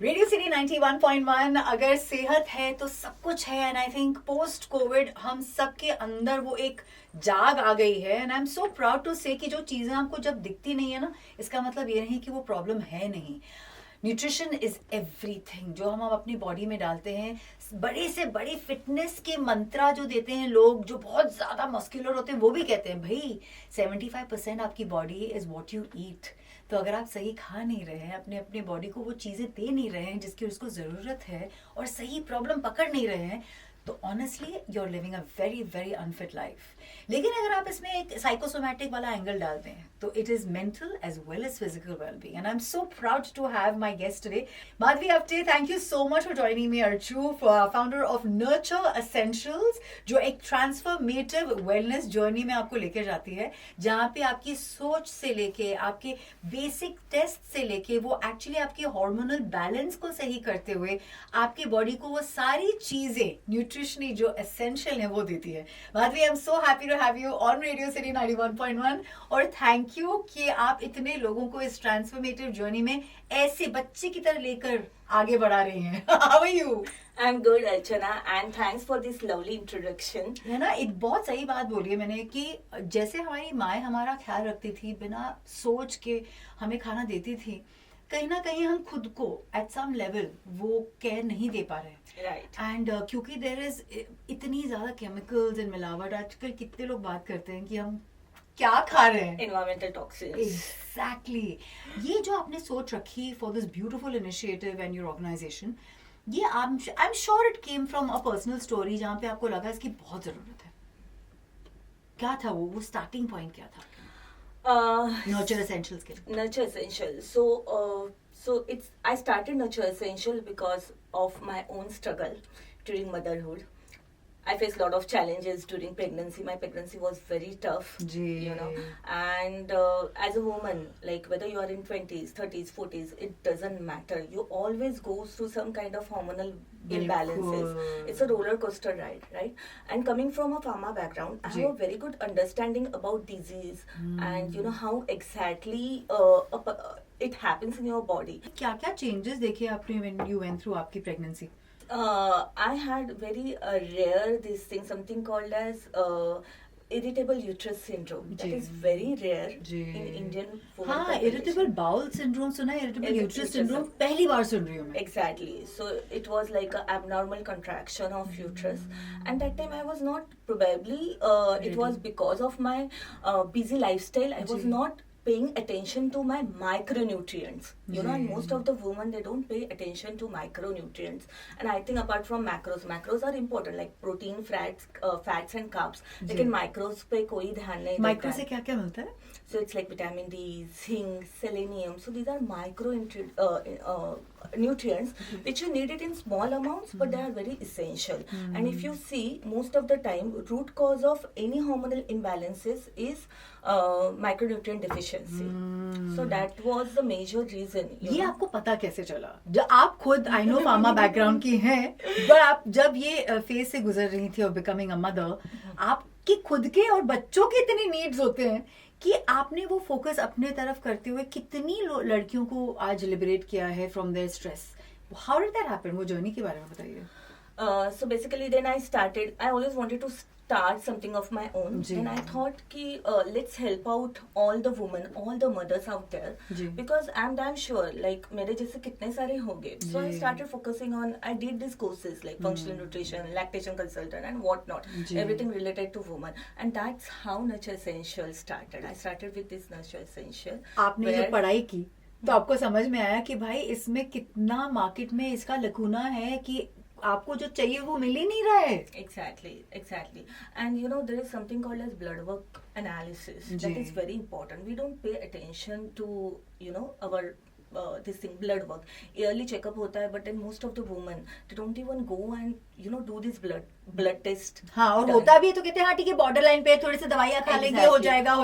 Radio City 91.1। अगर सेहत है तो सब कुछ है। And I think post Covid हम सब के अंदर वो एक जाग आ गई है। And I am so proud to say कि जो चीज़ें आपको जब दिखती नहीं है ना, इसका मतलब ये नहीं कि वो प्रॉब्लम है नहीं। Nutrition is everything. जो हम अपनी बॉडी में डालते हैं, बड़े से बड़ी फिटनेस के मंत्रा जो देते हैं लोग जो बहुत ज़्यादा मस्कुलर होते हैं, वो भी कहते हैं भाई 75% आपकी body is what you eat. तो अगर आप सही खा नहीं रहे हैं, अपने अपने बॉडी को वो चीज़ें दे नहीं रहे हैं जिसकी उसको ज़रूरत है, और सही प्रॉब्लम पकड़ नहीं रहे हैं, तो honestly you are living a very very unfit life. लेकिन अगर आप इसमें एक साइकोसोमैटिक वाला एंगल डालते हैं तो it is mental as well as physical wellbeing. And I am so proud to have my guest today, Madhavi Apte. Thank you so much for joining me. Archu, founder of Nurture Essentials, जो एक transformative wellness journey में आपको लेकर जाती है, जहाँ पे आपकी सोच से लेके आपके बेसिक टेस्ट से लेके वो एक्चुअली आपके हार्मोनल बैलेंस को सही करते हुए आपकी बॉडी को वो सारी चीजें न्यूट्रिशनली जो एसेंशियल है वो देती है। Madhavi, I am so happy to have you on Radio City 91.1। और थैंक यू कि आप इतने लोगों को इस ट्रांसफॉर्मेटिव जर्नी में ऐसे बच्चे की तरह लेकर आगे बढ़ा रही हैं। How are you? I'm good, Archana, and thanks for this lovely introduction. है ना, एक बहुत सही बात बोली है मैंने कि जैसे हमारी माए हमारा ख्याल रखती थी, बिना सोच के हमें खाना देती थी, कहीं ना कहीं हम खुद को एट सम लेवल वो केयर नहीं दे पा रहे। Right. एंड क्योंकि देर इज इतनी ज्यादा केमिकल्स एंड मिलावट, आजकल कितने लोग बात करते हैं कि हम क्या खा रहे हैं। Environmental toxins. एग्जैक्टली। ये जो आपने सोच रखी for this beautiful initiative and your organisation, ये I am sure it came from a personal story जहाँ पे आपको लगा इसकी बहुत जरूरत है। क्या था वो स्टार्टिंग पॉइंट क्या था नर्चर एसेंशियल्स के? Nurture Essential. So I started Nurture Essential because of my own struggle during motherhood. I faced a lot of challenges during pregnancy. My pregnancy was very tough, you know. And as a woman, like whether you are in 20s, 30s, 40s, it doesn't matter. You always go through some kind of hormonal imbalances. It's a roller coaster ride, right? And coming from a pharma background, I have a very good understanding about disease and you know how exactly it happens in your body. क्या क्या changes देखे आपने when you went through आपकी pregnancy? I had very rare this thing, something called as irritable uterus syndrome. That is very rare in Indian women. हाँ, irritable bowel syndrome सुना है, irritable uterus syndrome पहली बार सुन रही हूँ मैं। Exactly. So it was like an abnormal contraction of uterus, and that time I was not probably. It was because of my busy lifestyle. I was not paying attention to my micronutrients, you know, and most of the women, they don't pay attention to micronutrients. And I think apart from macros are important, like protein, fats and carbs, लेकिन macros पे कोई ध्यान नहीं देता। Micro से क्या क्या मिलता है? So it's like vitamin D, zinc, selenium. So these are micro nutrients which you need it in small amounts, but they are very essential. And if you see, most of the time, root cause of any hormonal imbalances is micronutrient deficiency. So that was the major reason. ये आपको पता कैसे चला? जब आप खुद I know pharma background की हैं, पर आप जब ये फेज से गुजर रही थी और बिकमिंग अ मदर, आपकी खुद के और बच्चों के इतने नीड्स होते हैं कि आपने वो फोकस अपने तरफ करते हुए कितनी लड़कियों को आज लिबरेट किया है from their stress. How did that happen? वो जर्नी के बारे में बताइए। So basically then I always wanted to start something of my own, and I thought ki let's help out all the women, all the mothers out there, because I'm damn sure like मेरे जैसे कितने सारे होंगे. So I started focusing on, I did these courses like functional nutrition, lactation consultant and whatnot, everything related to women, and that's how Nurture Essential started. I started with this Nurture Essential. आपने जब पढ़ाई की तो आपको समझ में आया कि भाई इसमें कितना मार्केट में इसका लकूना है कि आपको जो चाहिए वो मिल ही नहीं रहा है। Exactly. And you know, there is something called as blood work analysis. That is very important. We don't pay attention to, you know, our this thing, blood work. Yearly checkup होता है, but then most of the women, they don't even go and, you know, do this blood test. हाँ, और होता भी है तो कहते हैं हाँ ठीक है, बॉर्डर लाइन पे थोड़ी सी दवाइयाँ खा लेंगे, हो जाएगा।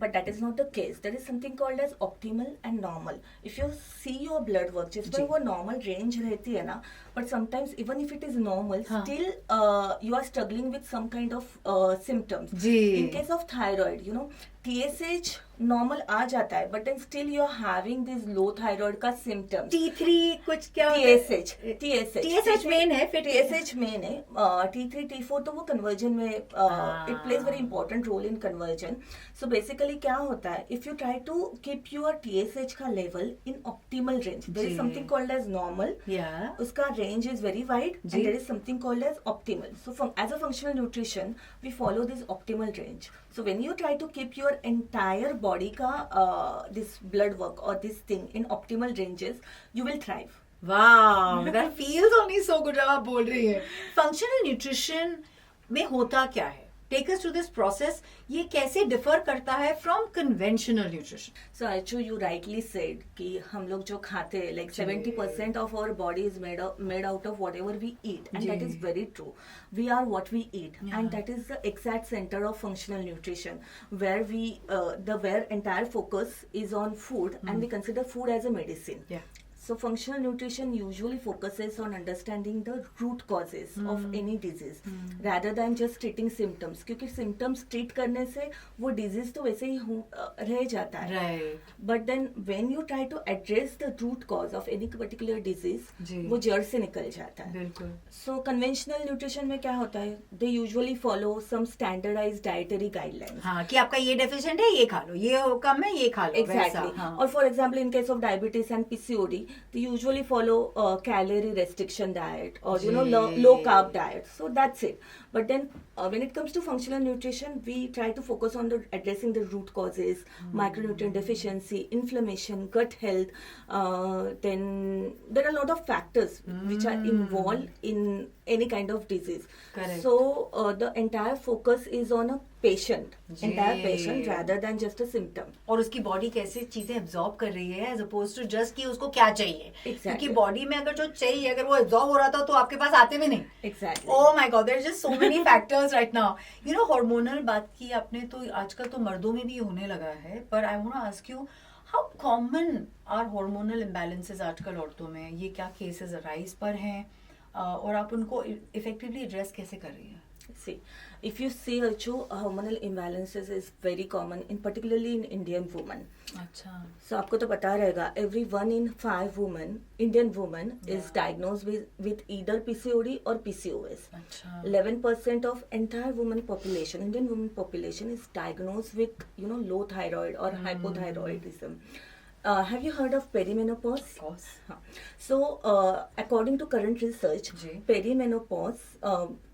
But that is not the case. There is something called as optimal and normal. If you see your blood work, जिसमें वो normal range रहती है ना, but sometimes even if it is normal, still you are struggling with some kind of symptoms. In case of thyroid, you know, TSH normal आ जाता है, but then still you are having this low thyroid का symptoms. T3 कुछ क्या TSH main है, फिर TSH main है. T3 T4 तो वो कन्वर्जन में it plays very important role in conversion. So basically क्या होता है, if you try to keep your TSH का level in optimal range, there is something called as normal, उसका range is very wide, and there is something called as optimal. So as a functional nutrition we follow this optimal range. So when you try to keep your entire body ka this blood work or this thing in optimal ranges, you will thrive. Wow, that feels only so good जब आप बोल रही है. Functional nutrition में होता क्या है? Take us through this process. ये कैसे differ करता है from conventional nutrition? So Achu, you rightly said कि हम लोग जो खाते हैं, like 70% of our body is made out of whatever we eat, and that is very true. We are what we eat, and that is the exact center of functional nutrition, where entire focus is on food, and we consider food as a medicine. Yeah. So functional nutrition usually focuses on understanding the root causes of any disease rather than just treating symptoms. क्योंकि symptoms treat करने से वो disease तो वैसे ही रह जाता है. Right. But then when you try to address the root cause of any particular disease, वो जड़ से निकल जाता है. बिल्कुल. So conventional nutrition में क्या होता है? They usually follow some standardized dietary guidelines. हाँ, कि आपका ये deficient है, ये खा लो, ये कम है, ये खा लो. Exactly. हाँ. Or for example, in case of diabetes and PCOD, they usually follow a calorie restriction diet or low carb diet. So that's it. But then when it comes to functional nutrition, we try to focus on addressing the root causes, micronutrient deficiency, inflammation, gut health. Then there are a lot of factors which are involved in any kind of disease. Correct. So the entire focus is on a patient, entire patient rather than just a symptom. और उसकी body कैसे चीजें absorb कर रही है, as oppose to just कि उसको क्या चाहिए. क्योंकि बॉडी में अगर जो चाहिए, अगर वो एब्जॉर्ब हो रहा था तो आपके पास आते भी नहीं. Exactly. Oh my God, there are just so many factors right now. You know, hormonal बात की आपने, तो आजकल तो मर्दों में भी होने लगा है. पर I want to ask you, how common are hormonal imbalances आजकल औरतों में? ये क्या cases arise पर हैं, और आप उनको effectively address कैसे कर रही हैं? See, if you see Achu, hormonal imbalances is very common, particularly in Indian women. अच्छा. So आपको तो पता रहेगा, every 1 in 5 women, Indian women, is diagnosed with either PCOD or PCOS. अच्छा. 11% of entire women population, Indian women population, is diagnosed with low thyroid or hypothyroidism. Have you heard of perimenopause? Of course. So, according to current research, perimenopause,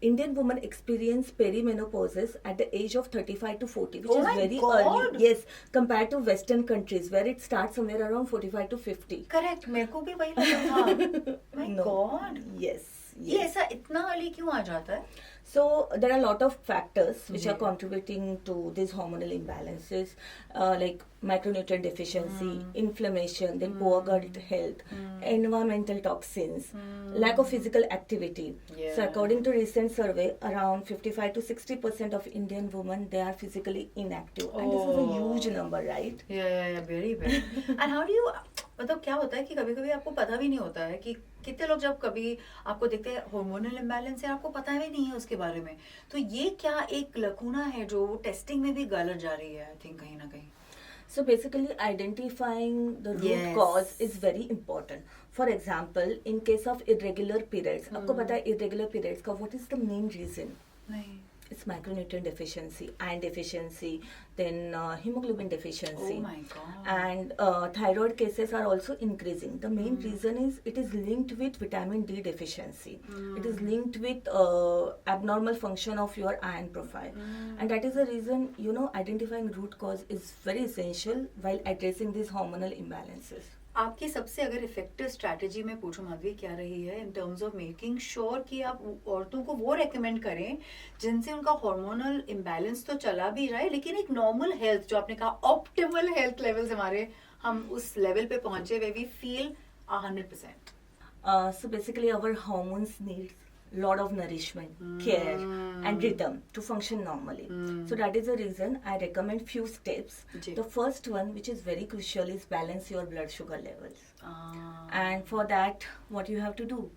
Indian women experience perimenopause at the age of 35 to 40, which is very early. Yes, compared to Western countries where it starts somewhere around 45 to 50. Correct. मेरे को भी वही लगा था. My God. Yes. ये ऐसा इतना early क्यों आ जाता है? So there are a lot of factors which are contributing to these hormonal imbalances, like micronutrient deficiency, inflammation, then poor gut health, environmental toxins, lack of physical activity. So according to recent survey, around 55 to 60% of Indian women, they are physically inactive, and this is a huge number, right? Yeah, very bad. And how do you, मतलब क्या होता है कि कभी कभी आपको पता भी नहीं होता है कि कितने लोग जब कभी आपको देखते हैं हार्मोनल इम्बैलेंस है, आपको पता भी नहीं है उसके बारे में. तो ये क्या एक लकूना है जो टेस्टिंग में भी गलत जा रही है, आई थिंक कहीं ना कहीं. So basically identifying the root cause is very important. For example, in case of irregular periods, आपको पता है irregular periods का what is the main reason? नहीं. It's micronutrient deficiency, iron deficiency, then hemoglobin deficiency. Oh my God. And thyroid cases are also increasing. The main reason is it is linked with vitamin D deficiency. It is linked with abnormal function of your iron profile. And that is the reason, identifying root cause is very essential while addressing these hormonal imbalances. आपकी सबसे अगर effective strategy में पूछूं माधवी, क्या रही है in terms of making sure कि आप औरतों को वो रेकमेंड करें जिनसे उनका हार्मोनल इम्बैलेंस तो चला भी रहा है, लेकिन एक नॉर्मल हेल्थ, जो आपने कहा ऑप्टिमल हेल्थ लेवल्स हमारे, हम उस लेवल पे पहुंचे where we feel 100%. So basically our hormones need lot of nourishment, care, and rhythm to function normally. So that is the reason I recommend few steps. The first one, which is very crucial, is balance your blood sugar levels. And for that, what you have to do?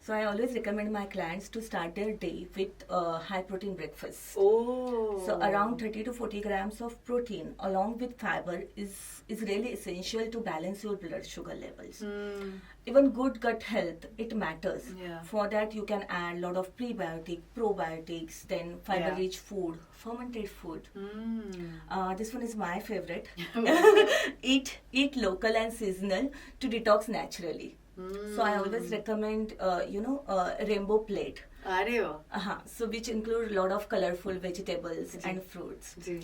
So I always recommend my clients to start their day with high protein breakfast. Oh. So around 30 to 40 grams of protein along with fiber is really essential to balance your blood sugar levels. Even good gut health, it matters. Yeah. For that you can add a lot of prebiotic, probiotics, then fiber rich food, fermented food. This one is my favorite. Eat local and seasonal to detox naturally. So I always recommend, rainbow plate. अरे वाह. So which include a lot of colorful vegetables and fruits. Ji.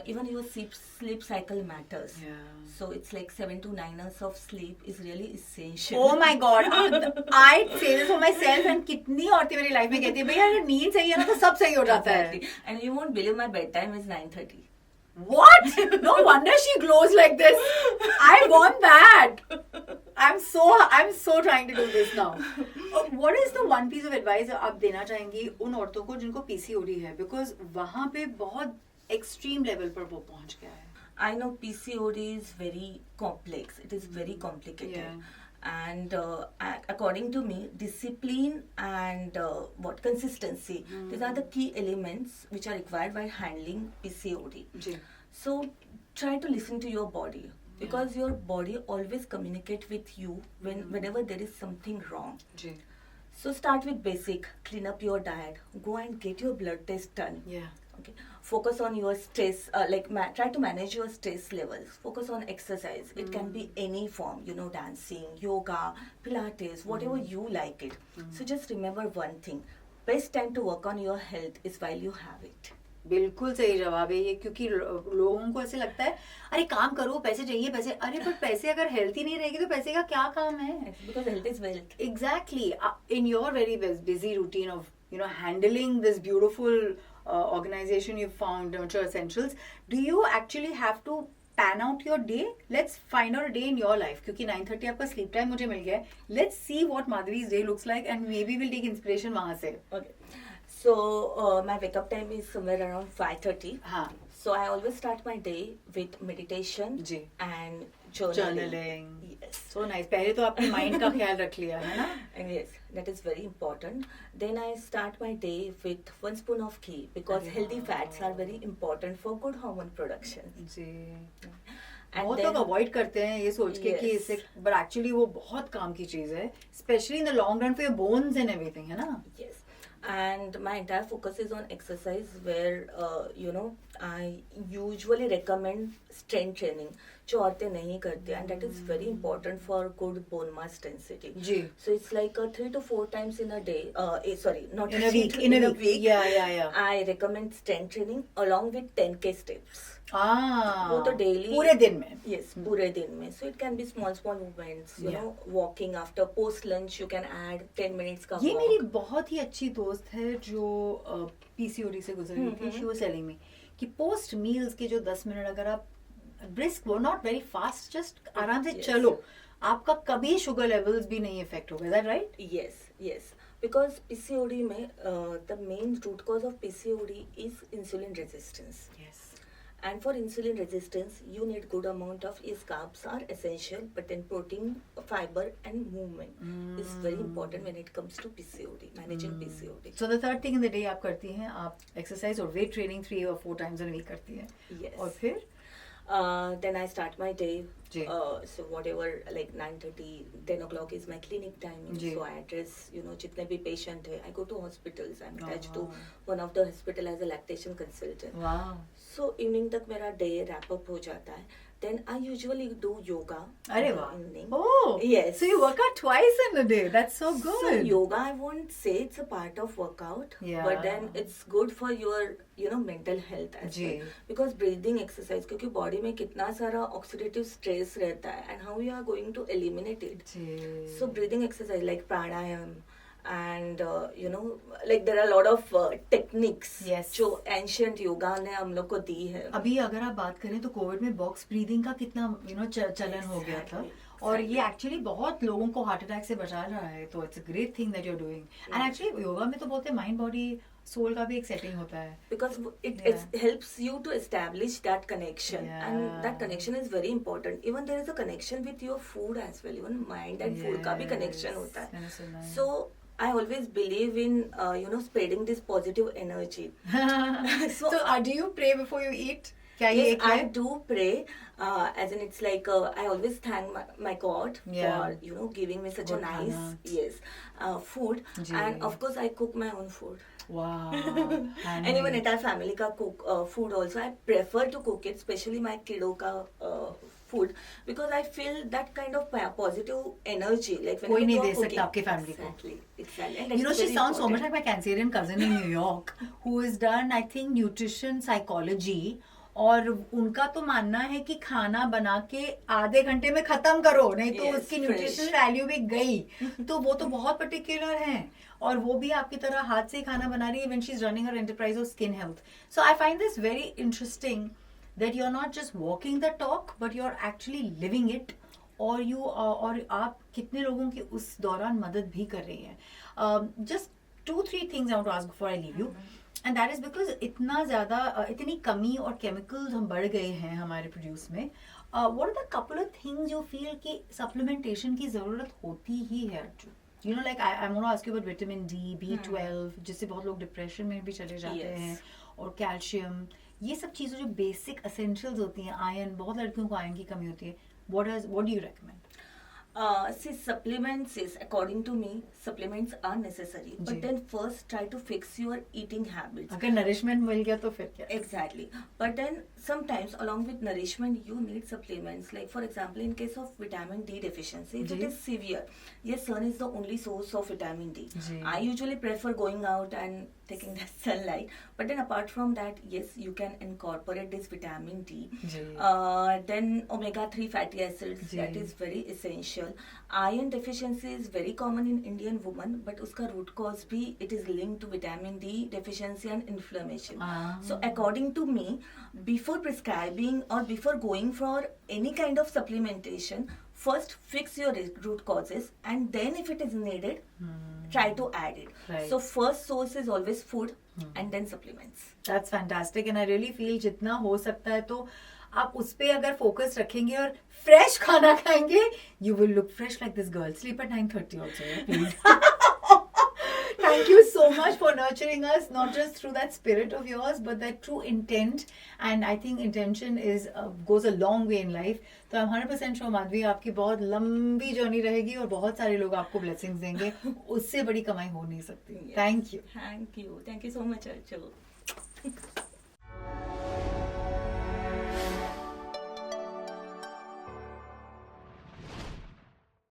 Even your sleep cycle matters. Yeah. So it's like 7 to 9 hours of sleep is really essential. Oh my God. I say this for myself and कितनी औरतें मेरी life में कहती है भैया अगर नींद सही है ना तो सब सही हो जाता है. Exactly. And you won't believe my bedtime is 9:30. What? No wonder she glows like this. I want that. I'm so trying to do this now. What is the one piece of advice आप देना चाहेंगी उन औरतों को जिनको PCOD है? Because वहाँ पे बहुत extreme level पर वो पहुँच गया है. I know PCOD is very complex. It is very complicated. Yeah. And according to me, discipline and consistency, these are the key elements which are required while handling PCOD. Ji. So try to listen to your body, because your body always communicate with you whenever there is something wrong. Ji. So start with basic, clean up your diet, go and get your blood test done. Yeah. Okay. Focus on your stress, try to manage your stress levels. Focus on exercise. It can be any form, dancing, yoga, Pilates, whatever you like it. So just remember one thing. Best time to work on your health is while you have it. बिल्कुल सही जवाब है ये, क्योंकि लोगों को ऐसे लगता है अरे काम करो, पैसे चाहिए पैसे. अरे पर पैसे अगर हेल्थ ही नहीं रहेगी तो पैसे का क्या काम है? Because health is wealth. Exactly. In your very busy routine of handling this beautiful organization you found, Nurture Essentials, do you actually have to pan out your day? Let's find out a day in your life. क्योंकि 9:30 आपका sleep time मुझे मिल गया है. Let's see what Madhavi's day looks like and maybe we'll take inspiration वहाँ से. Okay. So my wake up time is somewhere around 5:30. हाँ. So I always start my day with meditation ji. and journaling. Yes. So nice. पहले तो आपने mind का ख्याल रख लिया है ना? And yes, that is very important. Then I start my day with 1 spoon of ghee, because healthy fats are very important for good hormone production. जी. And बहुत then, लोग अवॉइड करते हैं ये सोच के कि इससे, बट एक्चुअली वो बहुत काम की चीज है, specially in the long run for your bones and everything, है ना? yes. And my entire focus is on exercise, where I usually recommend strength training, जो औरतें नहीं करती, and that is very important for good bone mass density. Ji. So it's like 3 to 4 times in a day. Not In a week. in a week. Yeah. I recommend strength training along with 10K steps. वो तो daily पूरे दिन में. Yes, पूरे दिन में. So it can be small movements. You know, walking after post lunch, you can add 10 minutes का ये walk. मेरी बहुत ही अच्छी दोस्त है जो PCOD से गुजर रही थी. She was telling me कि पोस्ट मील्स के जो 10 मिनट अगर आप ब्रिस्क, वो नॉट वेरी फास्ट, जस्ट आराम से चलो, आपका कभी शुगर लेवल्स भी नहीं इफेक्ट होगा. Is that right? Yes. Because PCOD में the main root cause of PCOD is insulin resistance. Yes. And for insulin resistance, you need good amount of carbs are essential, but then protein, fiber, and movement is very important when it comes to PCOD, managing PCOD. So the third thing in the day आप करती हैं, आप exercise और weight training 3 or 4 times in a week करती हैं. Yes. और फिर? Then I start my day. Ji. So whatever, like 9:30, 10 o'clock is my clinic timing. Ji. So I address, जितने भी patient है. I go to hospitals. I'm attached to wow. one of the hospital as a lactation consultant. Wow. So evening तक मेरा day wrap up हो जाता है. Then I usually do yoga. अरे in the वाह. evening. Oh. Yes. So you work out twice in a day. That's so good. So yoga, I won't say it's a part of workout, Yeah. but then it's good for your mental health as ji. well. Because breathing exercise, क्योंकि body में कितना सारा oxidative stress रहता है, and how you are going to eliminate it. Ji. So breathing exercise like pranayam, and like there are a lot of techniques Yes. जो ancient yoga ने हम लोग को दी है. अभी अगर आप बात करें तो कोविड में बॉक्स ब्रीदिंग का कितना चलन हो गया था, और ये एक्चुअली बहुत लोगों को हार्ट अटैक से बचा रहा है. तो it's a great thing that you are doing. And actually yoga में तो बोलते हैं माइंड बॉडी सोल का भी एक सेटिंग होता है. Because it Yeah. helps you to establish that connection, Yeah. and that connection is very important. Even there is a connection with your food as well. Even mind and food का भी connection होता है. Yes, so nice. So I always believe in spreading this positive energy. So do you pray before you eat? क्या ये Yes, एक I है? do pray. As in, it's like I always thank my God Yeah. for giving me such Good a nice khana. food, ji. and of course I cook my own food. Wow. And even entire family ka cook food also. I prefer to cook it, especially my kiddo ka food, because I feel that kind of positive energy. Like when कोई you नहीं are दे सकता cooking. आपके family को. Exactly. And You know, that's she very sounds so much important. like my Cancerian cousin in New York who has done, I think, nutrition psychology. और उनका तो मानना है कि खाना बना के आधे घंटे में खत्म करो, नहीं तो Yes, उसकी fresh. न्यूट्रिशनल वैल्यू भी गई. तो वो तो बहुत पर्टिकुलर हैं और वो भी आपकी तरह हाथ से ही खाना बना रही है when she's running her enterprise of skin health. So I find this very interesting that you're not just walking the talk but you're actually living it. और और आप कितने लोगों की उस दौरान मदद भी कर रही हैं. Just 2-3 things I want to ask before I leave you. And that is because इतना ज़्यादा इतनी कमी और केमिकल्स हम बढ़ गए हैं हमारे प्रोड्यूस में. What are the couple of things you feel कि सप्लीमेंटेशन की ज़रूरत होती ही है Arjun? You know like I want to ask you about vitamin D, B12, जिससे बहुत लोग डिप्रेशन में भी चले जाते हैं, और कैल्शियम, ये सब चीज़ें जो बेसिक एसेंशियल्स होती हैं. आयरन, बहुत लड़कियों को आयरन की कमी होती है. What do you recommend? See, supplements is, according to me, supplements are necessary. जी. But then first try to fix your eating habits. अगर नरिशमेंट मिल गया तो फिर क्या? Exactly. But then sometimes along with nourishment, you need supplements. Like for example, in case of vitamin D deficiency, if ji. it is severe, yes, sun is the only source of vitamin D. Ji. I usually prefer going out and taking the sunlight. But then apart from that, yes, you can incorporate this vitamin D. Ji. Then omega-3 fatty acids, ji. that is very essential. Iron deficiency is very common in Indian women, but uska root cause bhi, it is linked to vitamin D deficiency and inflammation. So according to me, before prescribing or before going for any kind of supplementation, first fix your root causes, and then if it is needed, try to add it. Right. So first source is always food, and then supplements. That's fantastic and I really feel जितना हो सकता है तो आप उस पे अगर focus रखेंगे और फ्रेश खाना खाएंगे, you will look fresh like this girl. Sleep at 9:30 also, yeah, please. Thank you so much for nurturing us, not just through that spirit of yours, but that true intent. And I think intention is goes a long way in life. तो I'm 100% sure Madhavi आपकी बहुत लंबी journey रहेगी और बहुत सारे लोग आपको blessings देंगे. उससे बड़ी कमाई हो नहीं सकती. Yes. Thank you. Thank you so much, Archul.